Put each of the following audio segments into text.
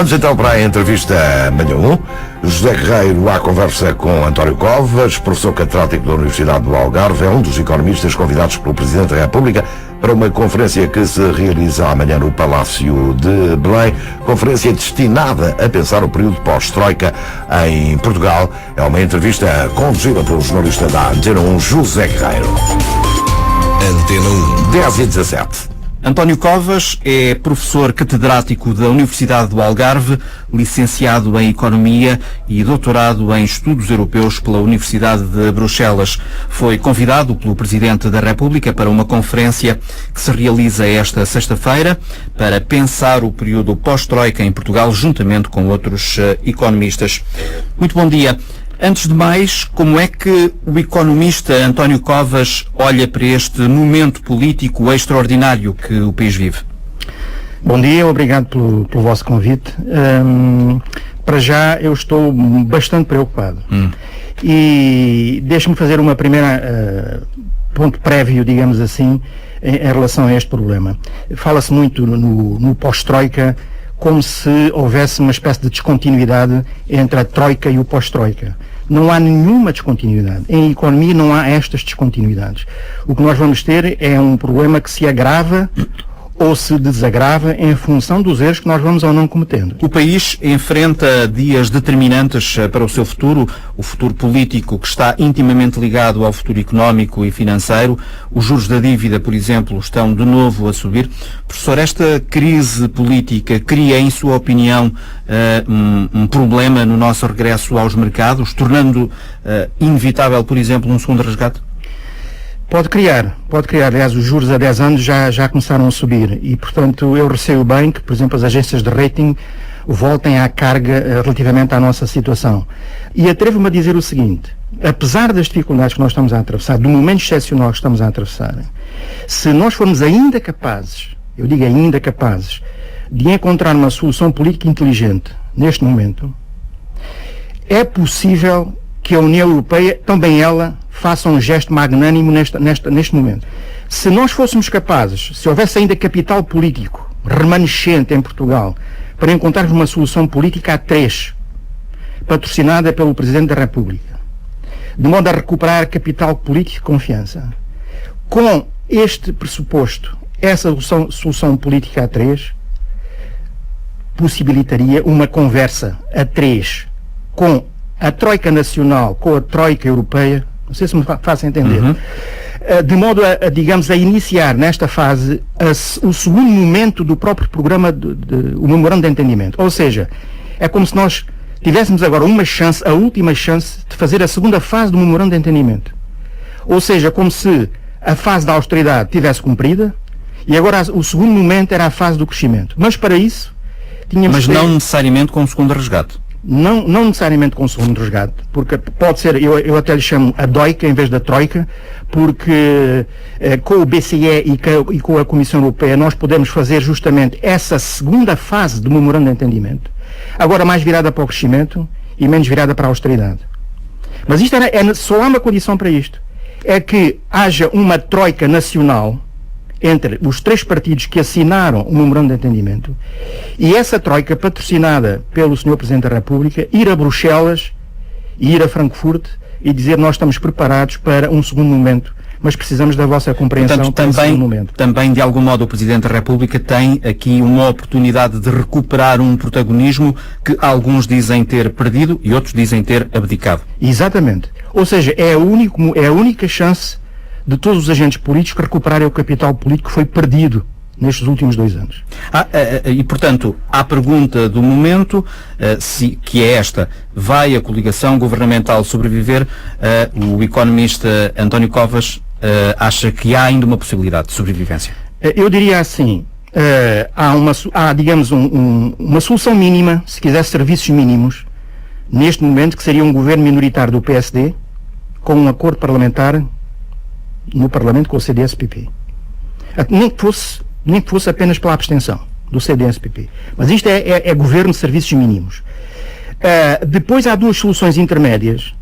Vamos então para a entrevista Manhã 1. José Guerreiro à conversa com António Covas, professor catedrático da Universidade do Algarve, é um dos economistas convidados pelo Presidente da República para uma conferência que se realiza amanhã no Palácio de Belém, conferência destinada a pensar o período pós-Troika em Portugal. É uma entrevista conduzida pelo jornalista da Antena 1, José Guerreiro. Antena 1. 10h17. António Covas é professor catedrático da Universidade do Algarve, licenciado em Economia e doutorado em Estudos Europeus pela Universidade de Bruxelas. Foi convidado pelo Presidente da República para uma conferência que se realiza esta sexta-feira para pensar o período pós-Troika em Portugal, juntamente com outros economistas. Muito bom dia. Antes de mais, como é que o economista António Covas olha para este momento político extraordinário que o país vive? Bom dia, obrigado pelo vosso convite. Para já eu estou bastante preocupado. E deixe-me fazer uma primeira ponto prévio, digamos assim, em relação a este problema. Fala-se muito no pós-Troika como se houvesse uma espécie de descontinuidade entre a Troika e o pós-Troika. Não há nenhuma descontinuidade. Em economia não há estas descontinuidades. O que nós vamos ter é um problema que se agrava ou se desagrava em função dos erros que nós vamos ou não cometendo. O país enfrenta dias determinantes para o seu futuro, o futuro político que está intimamente ligado ao futuro económico e financeiro. Os juros da dívida, por exemplo, estão de novo a subir. Professor, esta crise política cria, em sua opinião, um problema no nosso regresso aos mercados, tornando inevitável, por exemplo, um segundo resgate? Pode criar. Aliás, os juros há 10 anos já começaram a subir e, portanto, eu receio bem que, por exemplo, as agências de rating voltem à carga relativamente à nossa situação. E atrevo-me a dizer o seguinte: apesar das dificuldades que nós estamos a atravessar, do momento excepcional que estamos a atravessar, se nós formos ainda capazes, eu digo ainda capazes, de encontrar uma solução política inteligente neste momento, é possível que a União Europeia, também ela, faça um gesto magnânimo neste momento. Se nós fôssemos capazes, se houvesse ainda capital político remanescente em Portugal, para encontrarmos uma solução política a três, patrocinada pelo Presidente da República, de modo a recuperar capital político e confiança, com este pressuposto, essa solução política a três possibilitaria uma conversa a três com a Troika Nacional, com a Troika Europeia, não sei se me faço entender, de modo a iniciar nesta fase o segundo momento do próprio programa, o memorando de entendimento. Ou seja, é como se nós tivéssemos agora uma chance, a última chance, de fazer a segunda fase do memorando de entendimento. Ou seja, como se a fase da austeridade tivesse cumprida e agora o segundo momento era a fase do crescimento. Mas para isso tínhamos... Mas não necessariamente com o segundo resgate. Não necessariamente com o segundo resgate, porque pode ser, eu até lhe chamo a doica em vez da troika, porque com o BCE e com a Comissão Europeia nós podemos fazer justamente essa segunda fase do memorando de entendimento, agora mais virada para o crescimento e menos virada para a austeridade. Mas isto só há uma condição para isto, é que haja uma troika nacional entre os três partidos que assinaram o memorando de entendimento e essa troika, patrocinada pelo Sr. Presidente da República, ir a Bruxelas e ir a Frankfurt e dizer: nós estamos preparados para um segundo momento, mas precisamos da vossa compreensão. Portanto, também, de algum modo, o Presidente da República tem aqui uma oportunidade de recuperar um protagonismo que alguns dizem ter perdido e outros dizem ter abdicado. Exatamente. Ou seja, é a única chance de todos os agentes políticos recuperarem o capital político que foi perdido nestes últimos 2 anos. E, portanto, a pergunta do momento, que é esta: vai a coligação governamental sobreviver? O economista António Covas acha que há ainda uma possibilidade de sobrevivência? Eu diria assim, há digamos, uma solução mínima, se quiser serviços mínimos, neste momento, que seria um governo minoritário do PSD, com um acordo parlamentar no Parlamento com o CDS-PP. Nem que fosse apenas pela abstenção do CDS-PP. Mas isto é governo de serviços mínimos. Depois há duas soluções intermédias,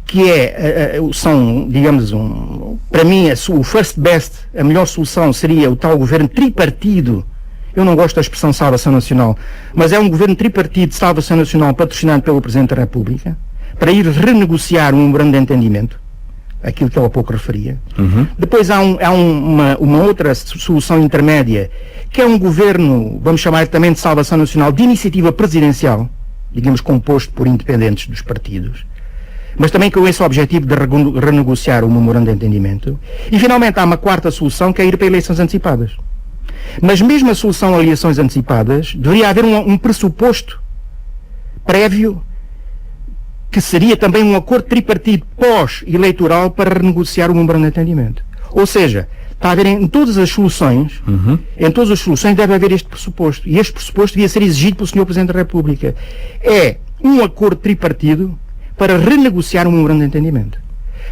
que são, digamos, para mim, o first best, a melhor solução seria o tal governo tripartido eu não gosto da expressão salvação nacional, mas é um governo tripartido de salvação nacional patrocinado pelo Presidente da República, para ir renegociar um memorando de entendimento, aquilo que eu há pouco referia. Depois há uma outra solução intermédia, que é um governo, vamos chamar também de salvação nacional, de iniciativa presidencial, digamos, composto por independentes dos partidos, mas também com esse objetivo de renegociar o memorando de entendimento. E finalmente há uma quarta solução, que é ir para eleições antecipadas. Mas mesmo a solução a eleições antecipadas, deveria haver um pressuposto prévio, que seria também um acordo tripartido pós-eleitoral para renegociar o memorando de entendimento. Ou seja, está a haver em todas as soluções, deve haver este pressuposto. E este pressuposto devia ser exigido pelo Sr. Presidente da República. É um acordo tripartido para renegociar o memorando de entendimento.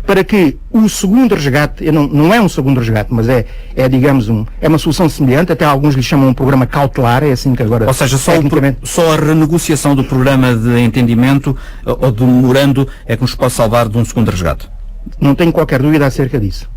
Para que o segundo resgate, não é um segundo resgate, mas digamos, é uma solução semelhante, até alguns lhe chamam um programa cautelar, é assim que agora... Ou seja, só a renegociação do programa de entendimento ou do memorando é que nos pode salvar de um segundo resgate? Não tenho qualquer dúvida acerca disso.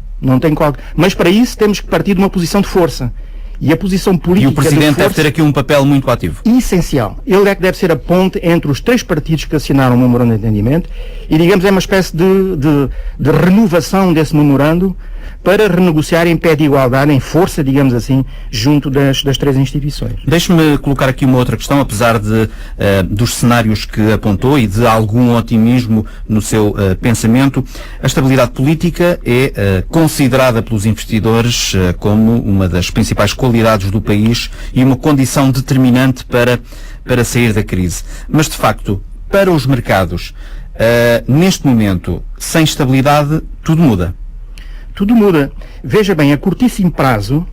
Mas para isso temos que partir de uma posição de força. E a posição política... E o Presidente deve ter aqui um papel muito ativo. Essencial. Ele é que deve ser a ponte entre os 3 partidos que assinaram o memorando de entendimento e, digamos, é uma espécie de renovação desse memorando para renegociar em pé de igualdade, em força, digamos assim, junto das 3 instituições. Deixe-me colocar aqui uma outra questão, apesar dos cenários que apontou e de algum otimismo no seu pensamento. A estabilidade política é considerada pelos investidores como uma das principais qualidades do país e uma condição determinante para sair da crise. Mas, de facto, para os mercados, neste momento, sem estabilidade, tudo muda. Tudo muda. Veja bem, a curtíssimo prazo,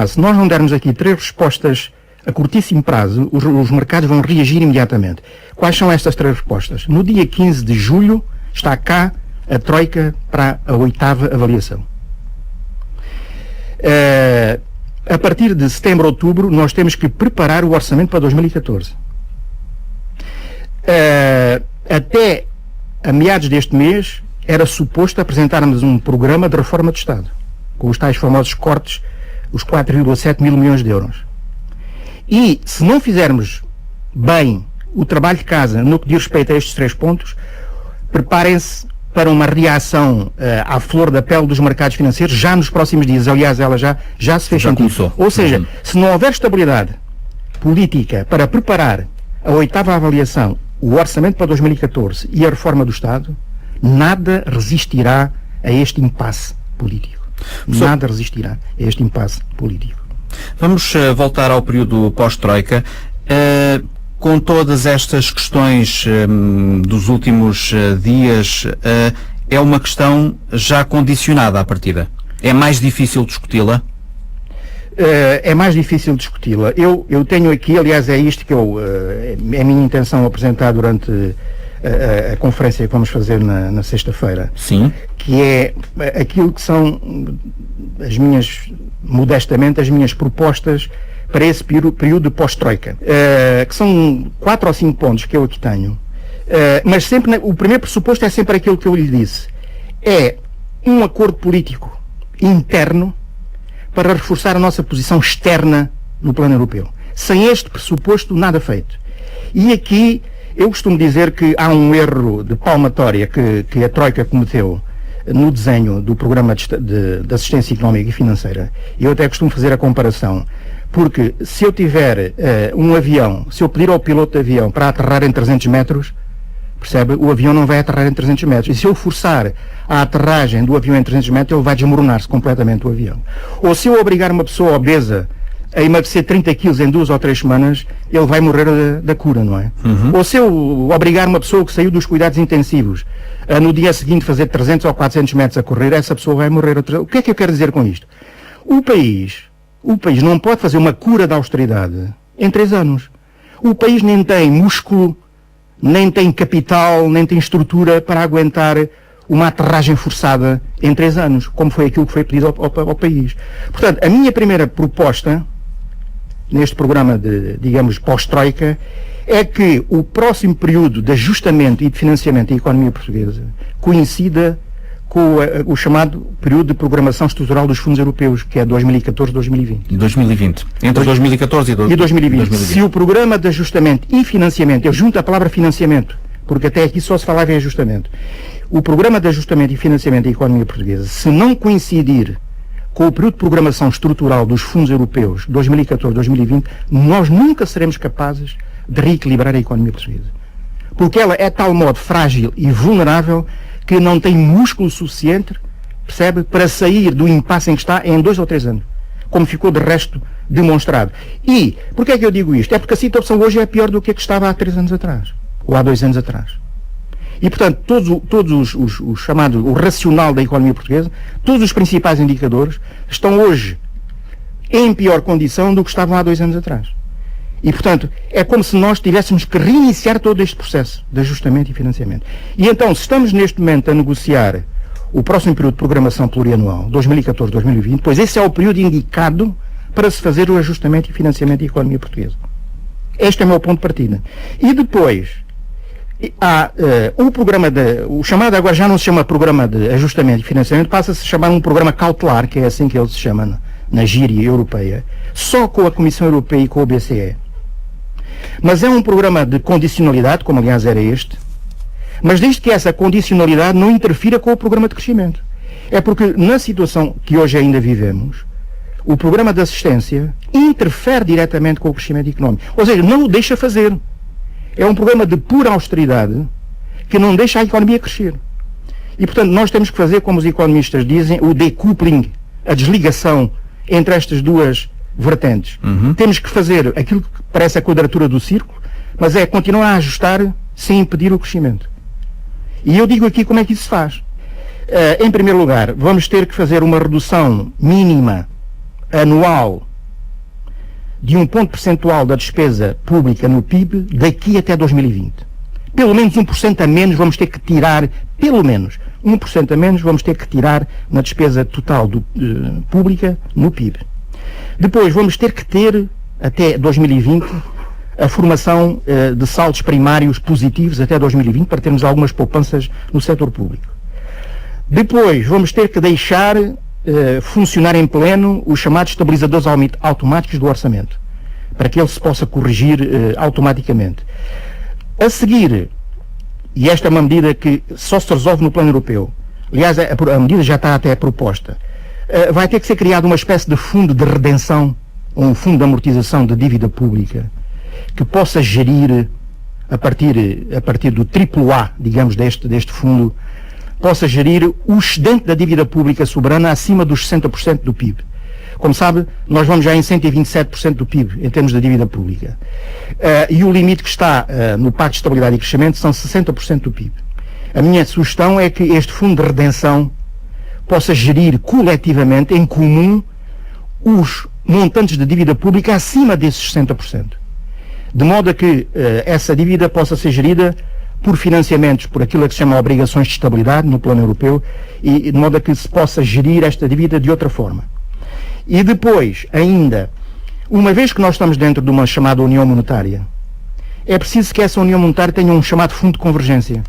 se nós não dermos aqui 3 respostas a curtíssimo prazo, os mercados vão reagir imediatamente. Quais são estas 3 respostas? No dia 15 de julho está cá a Troika para a 8ª avaliação. A partir de setembro, outubro, nós temos que preparar o orçamento para 2014. Até a meados deste mês, era suposto apresentarmos um programa de reforma do Estado, com os tais famosos cortes, os 4,7 mil milhões de euros. E, se não fizermos bem o trabalho de casa no que diz respeito a estes 3 pontos, preparem-se para uma reação à flor da pele dos mercados financeiros já nos próximos dias. Aliás, ela já se fez sentir. Começou. Ou seja, se não houver estabilidade política para preparar a 8ª avaliação, o orçamento para 2014 e a reforma do Estado, nada resistirá a este impasse político. Nada resistirá a este impasse político. Vamos voltar ao período pós-Troika. Com todas estas questões dos últimos dias, é uma questão já condicionada à partida. É mais difícil discuti-la? É mais difícil discuti-la. Eu tenho aqui, aliás, é isto que é a minha intenção apresentar durante a conferência que vamos fazer na sexta-feira. Sim. Que é aquilo que são modestamente, as minhas propostas para esse período pós-Troika. Que são 4 ou 5 pontos que eu aqui tenho. Mas sempre, o primeiro pressuposto é sempre aquilo que eu lhe disse. É um acordo político interno para reforçar a nossa posição externa no plano europeu. Sem este pressuposto, nada feito. E aqui, eu costumo dizer que há um erro de palmatória que a Troika cometeu no desenho do programa de assistência económica e financeira. Eu até costumo fazer a comparação, porque se eu tiver um avião, se eu pedir ao piloto de avião para aterrar em 300 metros, percebe? O avião não vai aterrar em 300 metros. E se eu forçar a aterragem do avião em 300 metros, ele vai desmoronar-se completamente o avião. Ou se eu obrigar uma pessoa obesa a emagrecer 30 quilos em 2 ou 3 semanas, ele vai morrer da cura, não é? Ou se eu obrigar uma pessoa que saiu dos cuidados intensivos a no dia seguinte fazer 300 ou 400 metros a correr, essa pessoa vai morrer. O que é que eu quero dizer com isto? O país não pode fazer uma cura da austeridade em 3 anos. O país nem tem músculo, nem tem capital, nem tem estrutura para aguentar uma aterragem forçada em 3 anos, como foi aquilo que foi pedido ao país. Portanto, a minha primeira proposta neste programa digamos, pós-Troika, é que o próximo período de ajustamento e de financiamento da economia portuguesa coincida com o chamado período de programação estrutural dos fundos europeus, que é 2014-2020. E 2020. Entre 2014 e 2020. Se o programa de ajustamento e financiamento, eu junto a palavra financiamento, porque até aqui só se falava em ajustamento, o programa de ajustamento e financiamento da economia portuguesa, se não coincidir com o período de programação estrutural dos fundos europeus 2014-2020, nós nunca seremos capazes de reequilibrar a economia portuguesa. Porque ela é de tal modo frágil e vulnerável que não tem músculo suficiente, percebe, para sair do impasse em que está em 2 ou 3 anos. Como ficou de resto demonstrado. E, porquê é que eu digo isto? É porque a situação hoje é pior do que a que estava há 3 anos atrás. Ou há 2 anos atrás. E, portanto, todos os chamados, o racional da economia portuguesa, todos os principais indicadores, estão hoje em pior condição do que estavam há 2 anos atrás. E, portanto, é como se nós tivéssemos que reiniciar todo este processo de ajustamento e financiamento. E então, se estamos neste momento a negociar o próximo período de programação plurianual, 2014-2020, pois esse é o período indicado para se fazer o ajustamento e financiamento da economia portuguesa. Este é o meu ponto de partida. E depois, há o chamado agora já não se chama programa de ajustamento e financiamento, passa-se a chamar um programa cautelar, que é assim que ele se chama na gíria europeia, só com a Comissão Europeia e com o BCE. Mas é um programa de condicionalidade, como aliás era este, mas desde que essa condicionalidade não interfira com o programa de crescimento. É porque na situação que hoje ainda vivemos, o programa de assistência interfere diretamente com o crescimento económico. Ou seja, não o deixa fazer. É um programa de pura austeridade que não deixa a economia crescer. E, portanto, nós temos que fazer, como os economistas dizem, o decoupling, a desligação entre estas duas vertentes. Temos que fazer aquilo que parece a quadratura do círculo, mas é continuar a ajustar sem impedir o crescimento. E eu digo aqui como é que isso se faz. Em primeiro lugar, vamos ter que fazer uma redução mínima anual de 1 ponto percentual da despesa pública no PIB daqui até 2020. Pelo menos 1% a menos vamos ter que tirar, pelo menos 1% a menos vamos ter que tirar na despesa total pública no PIB. Depois vamos ter que ter, até 2020, a formação de saldos primários positivos até 2020 para termos algumas poupanças no setor público. Depois vamos ter que deixar funcionar em pleno os chamados estabilizadores automáticos do orçamento, para que ele se possa corrigir automaticamente. A seguir, e esta é uma medida que só se resolve no plano europeu, aliás a medida já está até proposta, vai ter que ser criado uma espécie de fundo de redenção, ou um fundo de amortização de dívida pública, que possa gerir, a partir do AAA, digamos, deste fundo, possa gerir o excedente da dívida pública soberana acima dos 60% do PIB. Como sabe, nós vamos já em 127% do PIB, em termos da dívida pública. E o limite que está no Pacto de Estabilidade e Crescimento são 60% do PIB. A minha sugestão é que este fundo de redenção possa gerir coletivamente, em comum, os montantes de dívida pública acima desses 60%. De modo a que essa dívida possa ser gerida por financiamentos, por aquilo que se chama obrigações de estabilidade no plano europeu, e de modo a que se possa gerir esta dívida de outra forma. E depois, ainda, uma vez que nós estamos dentro de uma chamada União Monetária, é preciso que essa União Monetária tenha um chamado Fundo de Convergência.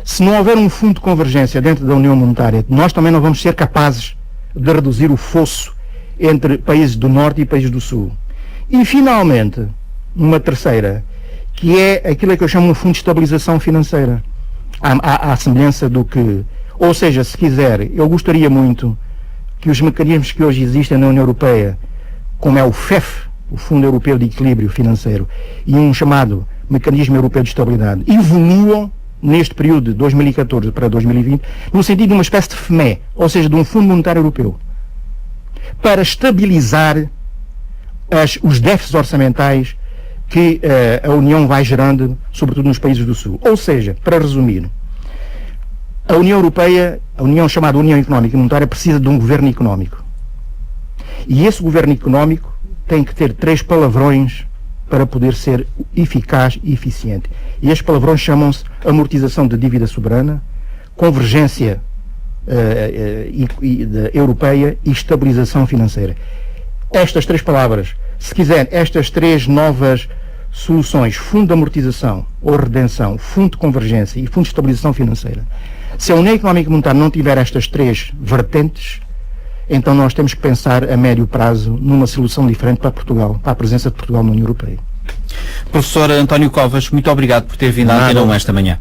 Se não houver um fundo de convergência dentro da União Monetária, nós também não vamos ser capazes de reduzir o fosso entre países do Norte e países do Sul. E, finalmente, uma terceira, que é aquilo que eu chamo de um fundo de estabilização financeira, à semelhança do que... Ou seja, se quiser, eu gostaria muito que os mecanismos que hoje existem na União Europeia, como é o FEF, o Fundo Europeu de Equilíbrio Financeiro, e um chamado Mecanismo Europeu de Estabilidade, evoluam neste período de 2014 para 2020, no sentido de uma espécie de FME, ou seja, de um Fundo Monetário Europeu, para estabilizar os déficits orçamentais que a União vai gerando, sobretudo nos países do Sul. Ou seja, para resumir, a União Europeia, a União chamada União Económica e Monetária, precisa de um governo económico. E esse governo económico tem que ter 3 palavrões para poder ser eficaz e eficiente. E estes palavrões chamam-se amortização de dívida soberana, convergência europeia e estabilização financeira. Estas 3 palavras, se quiser, estas 3 novas soluções, fundo de amortização ou redenção, fundo de convergência e fundo de estabilização financeira, Se a União Económica e Monetária não tiver estas três vertentes, então nós temos que pensar a médio prazo numa solução diferente para Portugal, para a presença de Portugal na União Europeia. Professor António Covas, muito obrigado por ter vindo à Antena 1 esta manhã.